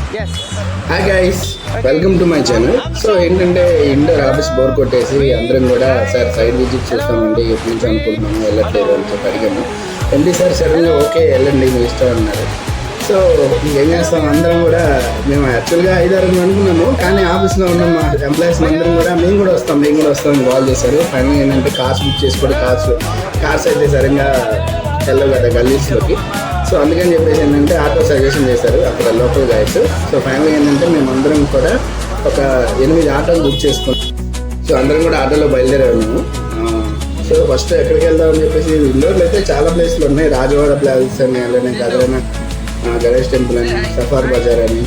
Hi guys, welcome to my channel. So ఏంటంటే indoor office bore కొట్టేసి అందరం కూడా సార్ సైడ్ విజిట్ చూస్తామండి, ఎప్పటి నుంచి అనుకుంటున్నాము వెళ్ళట్లేదు అని చెప్పి అడిగాము. ఎండి సార్ సడన్గా ఓకే వెళ్ళండి మీ ఇష్టం అన్నారు. సో ఏం చేస్తాం, అందరం కూడా మేము యాక్చువల్గా 5-6 అనుకున్నాము, కానీ ఆఫీస్లో ఉన్న మా ఎంప్లాయీస్ అందరం కూడా మేము కూడా వస్తాం కాల్ చేశారు. ఫైనల్గా ఏంటంటే కార్స్ బుక్ చేసుకోవడం, కార్స్ అయితే సడన్గా వెళ్ళవు కదా గల్లీస్లోకి. సో అందుకని చెప్పేసి ఏంటంటే ఆటో సజెషన్ చేశారు అక్కడ లోకల్ గైడ్స్. సో ఫైనల్గా ఏంటంటే మేము అందరం కూడా ఒక 8 ఆటోలు బుక్ చేసుకున్నాం. సో అందరం కూడా ఆటోలో బయలుదేరాము మేము. సో ఫస్ట్ ఎక్కడికి వెళ్దామని చెప్పేసి ఇండోర్లో అయితే చాలా ప్లేస్లు ఉన్నాయి. రాజవాడ ప్లేస్ అని, అలానే గదరైన గణేష్ టెంపుల్ అని, సఫార్ బజార్ అని,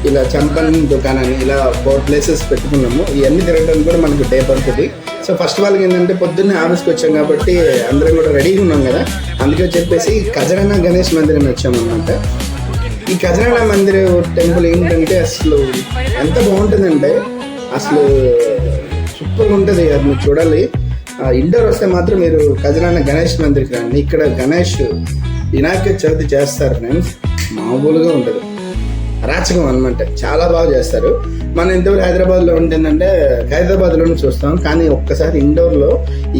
ఇలా చంపన్ దుకాన్ అని, ఇలా 4 ప్లేసెస్ పెట్టుకున్నాము. ఇవన్నీ తిరగడానికి కూడా మనకు డే పడుతుంది. సో ఫస్ట్ వాళ్ళకి ఏంటంటే పొద్దున్నే ఆఫీస్కి వచ్చాం కాబట్టి అందరం కూడా రెడీగా ఉన్నాం కదా, అందుకే చెప్పేసి ఖజరానా గణేష్ మందిరం వచ్చామన్నమాట. ఈ ఖజరానా మందిర్ టెంపుల్ ఏంటంటే అసలు ఎంత బాగుంటుందంటే అసలు సూపర్గా ఉంటుంది. అది మీరు చూడాలి. ఇండోర్ వస్తే మాత్రం మీరు ఖజరానా గణేష్ మందిర్కి రండి. ఇక్కడ గణేష్ వినాయక చవితి చేస్తారు ఫ్రెండ్స్, మామూలుగా ఉంటుంది, అరాచకం అనమాట. చాలా బాగా చేస్తారు. మనం ఇంతవరకు హైదరాబాద్లో ఉంటుందంటే హైదరాబాద్లోనే చూస్తాం, కానీ ఒక్కసారి ఇండోర్లో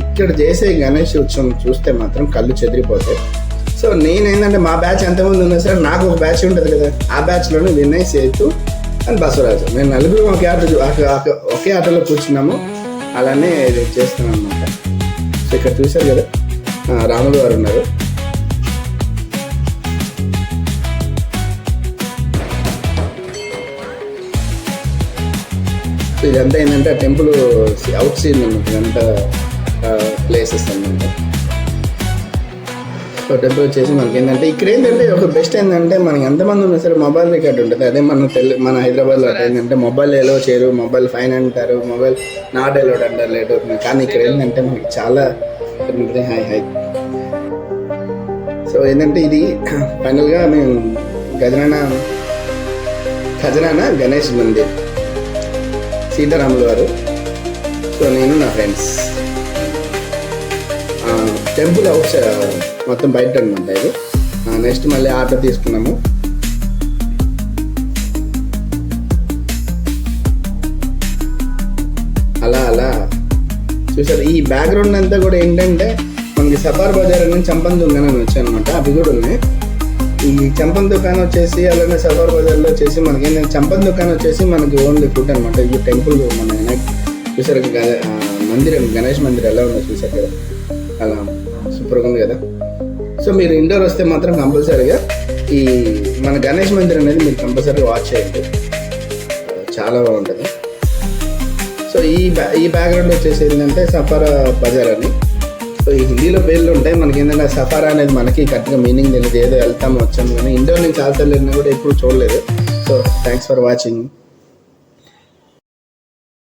ఇక్కడ చేసే గణేష్ ఉత్సవం చూస్తే మాత్రం కళ్ళు చెదిరిపోతాయి. సో నేనేంటంటే మా బ్యాచ్ ఎంతమంది ఉన్నా సరే నాకు ఒక బ్యాచ్ ఉంటుంది కదా, ఆ బ్యాచ్లోనే వినయ్, సేతు అండ్ బసవరాజు, మేము నలుగురు ఒకే ఆటోలో కూర్చున్నాము. అలానే చేస్తున్నాం అనమాట. సో ఇక్కడ చూశారు కదా రాములు గారు ఉన్నారు. ఇదంతా ఏంటంటే టెంపుల్ అవుట్ సీన్ అనమాట, ఇదంతా ప్లేసెస్ అనమాట. సో టెంపుల్ వచ్చేసి మనకి ఏంటంటే ఇక్కడ ఏంటంటే ఒక బెస్ట్ ఏంటంటే మనకి ఎంతమంది ఉన్నా సరే మొబైల్ రికార్డ్ ఉంటుంది. అదే మన హైదరాబాద్లో ఏంటంటే మొబైల్ ఎలో చేయరు, మొబైల్ ఫైన్ అంటారు, మొబైల్ నాట్ ఎలోడ్ అంటారు లేట్ అవుతుంది. కానీ ఇక్కడ ఏంటంటే మనకి చాలా హై. సో ఏంటంటే ఇది ఫైనల్గా మేము ఖజరానా గణేష్ మందిర్, సీతారాములు వారు. సో నేను నా ఫ్రెండ్స్ టెంపుల్ అవుట్ మొత్తం బయట అనమాట ఇది. నెక్స్ట్ మళ్ళీ ఆటో తీసుకున్నాము. అలా చూసారు. ఈ బ్యాక్గ్రౌండ్ అంతా కూడా ఏంటంటే మనకి సఫార్ బజార్ అని చంపన్ దుకాణం అని వచ్చాయి అనమాట, అవి కూడా ఉన్నాయి. ఈ చంపన్ దుకాణం వచ్చేసి అలానే సఫార్ బజార్లో వచ్చేసి మనకి ఏంటంటే చంపన్ దుకాణం వచ్చేసి మనకి ఓన్లీ ఫుడ్ అనమాట. ఈ టెంపుల్ మన చూసారు మందిరం, గణేష్ మందిరం ఎలా ఉందో చూసారు కదా, అలా సూపర్గా ఉంది కదా. సో మీరు ఇండోర్ వస్తే మాత్రం కంపల్సరీగా ఈ మన గణేష్ మందిరం అనేది మీరు కంపల్సరీగా వాచ్ చేయండి, చాలా బాగుంటుంది. సో ఈ బ్యాక్గ్రౌండ్ వచ్చేసి ఏంటంటే సఫారా బజార్ అని. సో ఈ హిందీలో పేర్లు ఉంటాయి. మనకి ఏంటంటే సఫారా అనేది మనకి కరెక్ట్గా మీనింగ్ తెలియదు, ఏదో వెళ్తాము వచ్చాము, కానీ ఇండోర్ నుంచి చాలాసార్లు వెళ్ళినా కూడా ఎప్పుడు చూడలేదు. So thanks for watching.